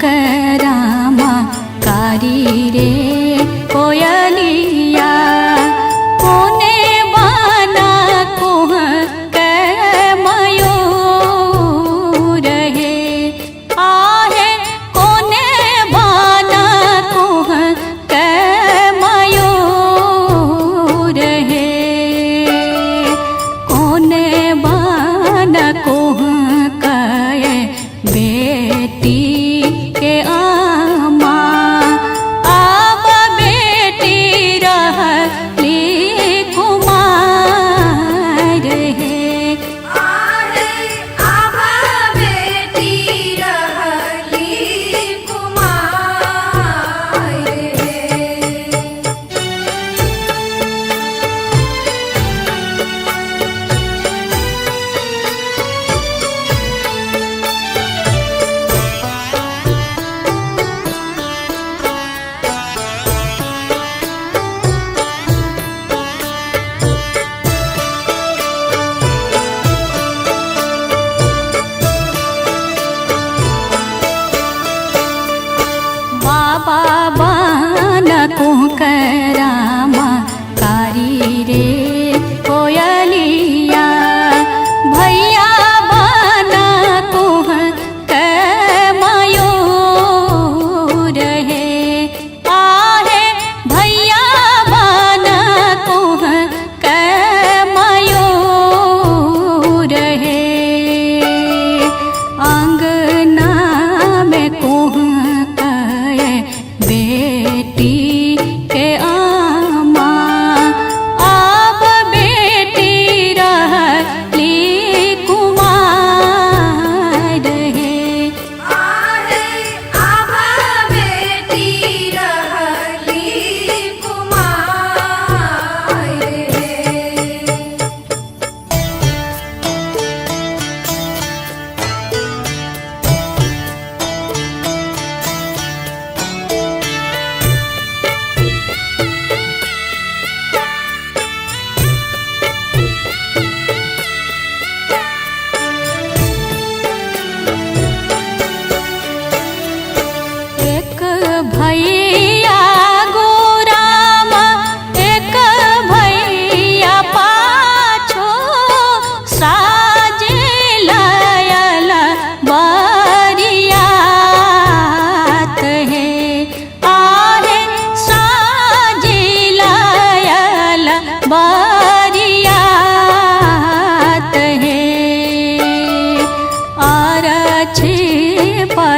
करामा कारी रे कोयलिया कोने बाना कोह के मयूर हे आहे कोने बाना कोह के मयूर हे कोने बाना कोह के बेटी के आमा आबा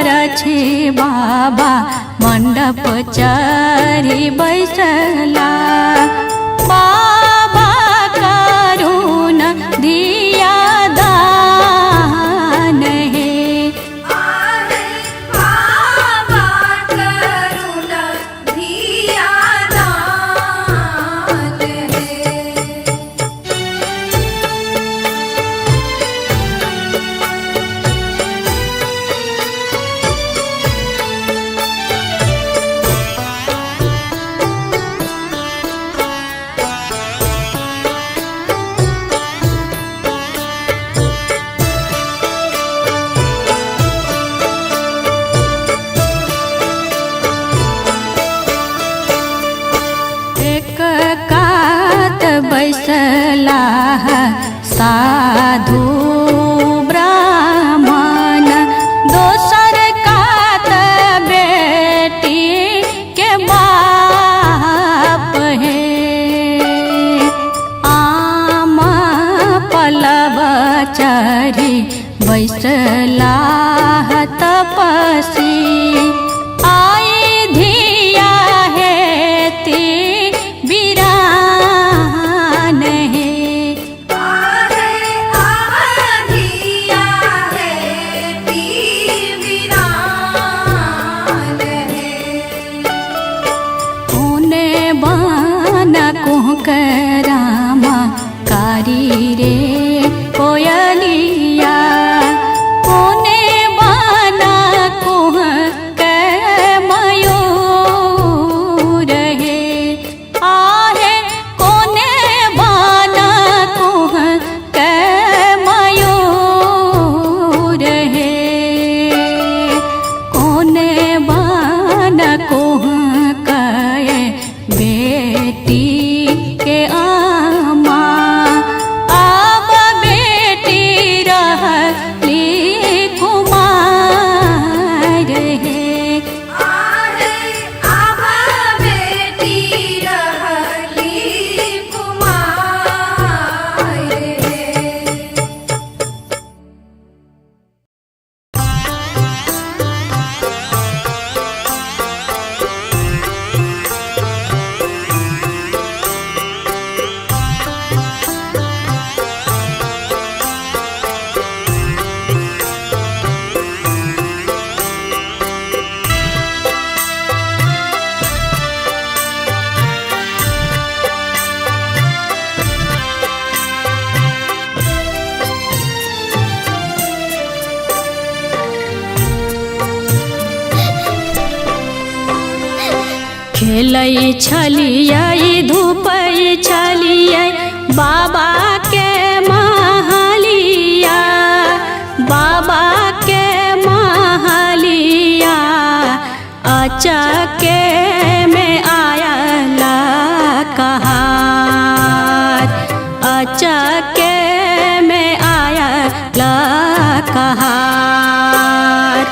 पर छे बाबा मंडप चढ़ी बैसला। बाबा करुण दिया दान है। बाबा करुण दिया दान है। एक कात बैसला साधु ब्राह्मण, दोसर कात बेटी के बाप है। आम पलव चढ़ी बैसला तपसी, आई धिया है ती वीरान है। दिया है ती वीरान है। उने बन कुहक रामा कारी रे कोयलिया। उने बन कुहक मयूर है। आहे कोने बन कुहक मयूर है। कोने बन कुहक बेटी के आमा। अब बेटी रहली कुमार है। आभा बेटी रहली कुमार है। खेलै छलियै धूपै छलियै बाबा के महलिया। बाबा के महलिया अचके में आयला कहार। अचके में आयला कहार।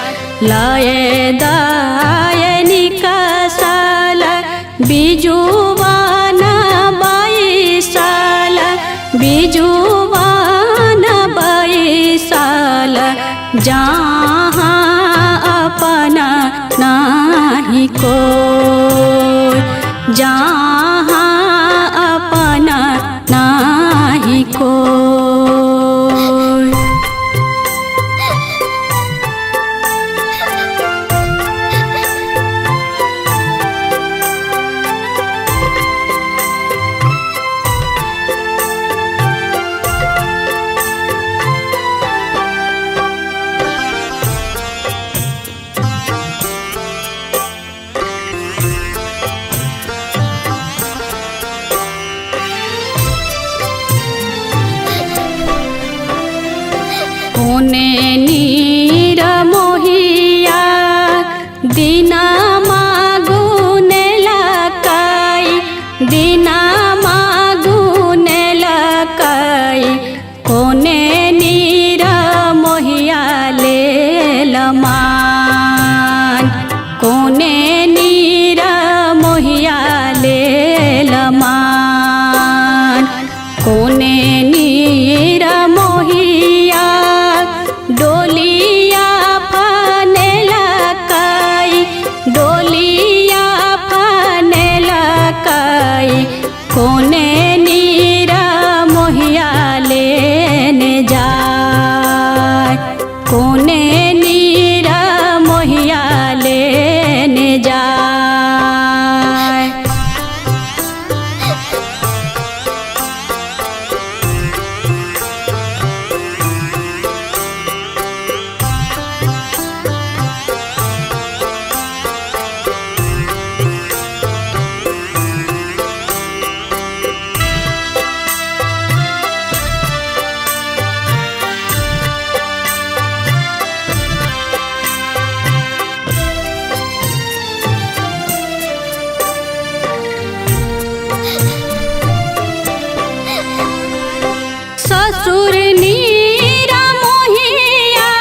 लये दाय निकसल बिजुवान बैसल। बिजुवान बैसल जहाँ अपना नाही कोई। जहाँ अपना नाही कोई। कोने नीर मोहिया दिना मागुने लकाई। दिना मागुने लकाई। कोने नीर मोहिया ले लमान। कोने नीर मोहिया ले लमान। कोने नीर मोहिया डोलिया फनेला नीर मोहिया लेने जाए। ससुर नीर मोहिया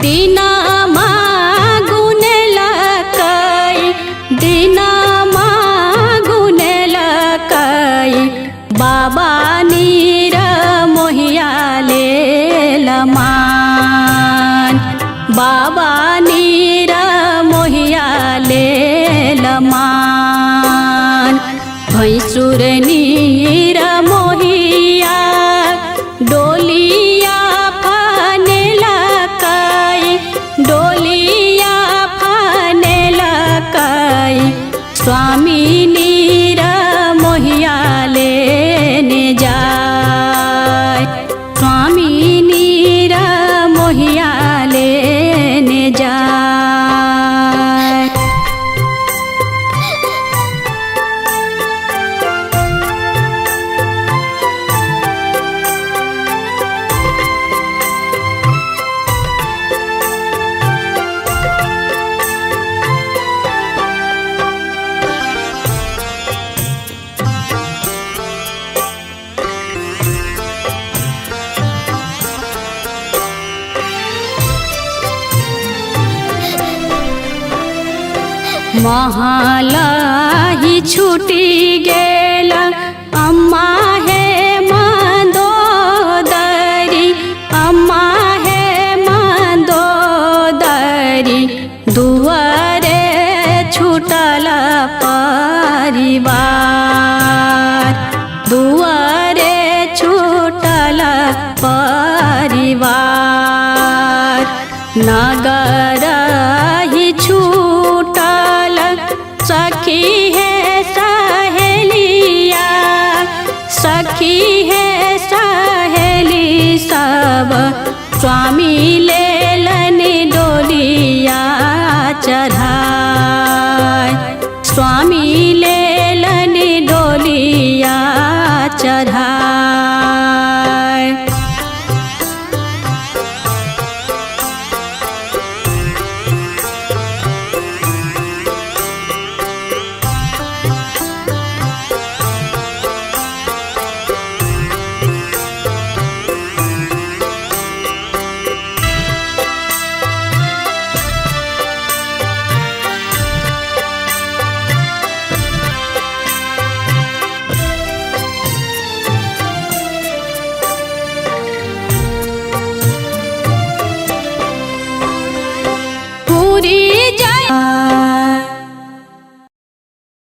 दिना मागुन लकई, दिना मागुन लकई, बाबा नीर मोहिया ले लमान, बाबा नीर मोहिया ले लमान। भैंसुर नीर मोहिया डोलिया फाने लकई, डोलिया फाने लकई, स्वामी नीर मोहिया लेने जाए, स्वामी नीर मोहिया लेने जाए। महालाही छूटी गेल अम्मा है मंदोदरी, अम्मा है मंदोदरी, दुआरे छूटल परिवार, दुआरे छूटल परिवार। नगर ही छूटल सखी है सहेलिया, सखी है सहेली सब, स्वामी ले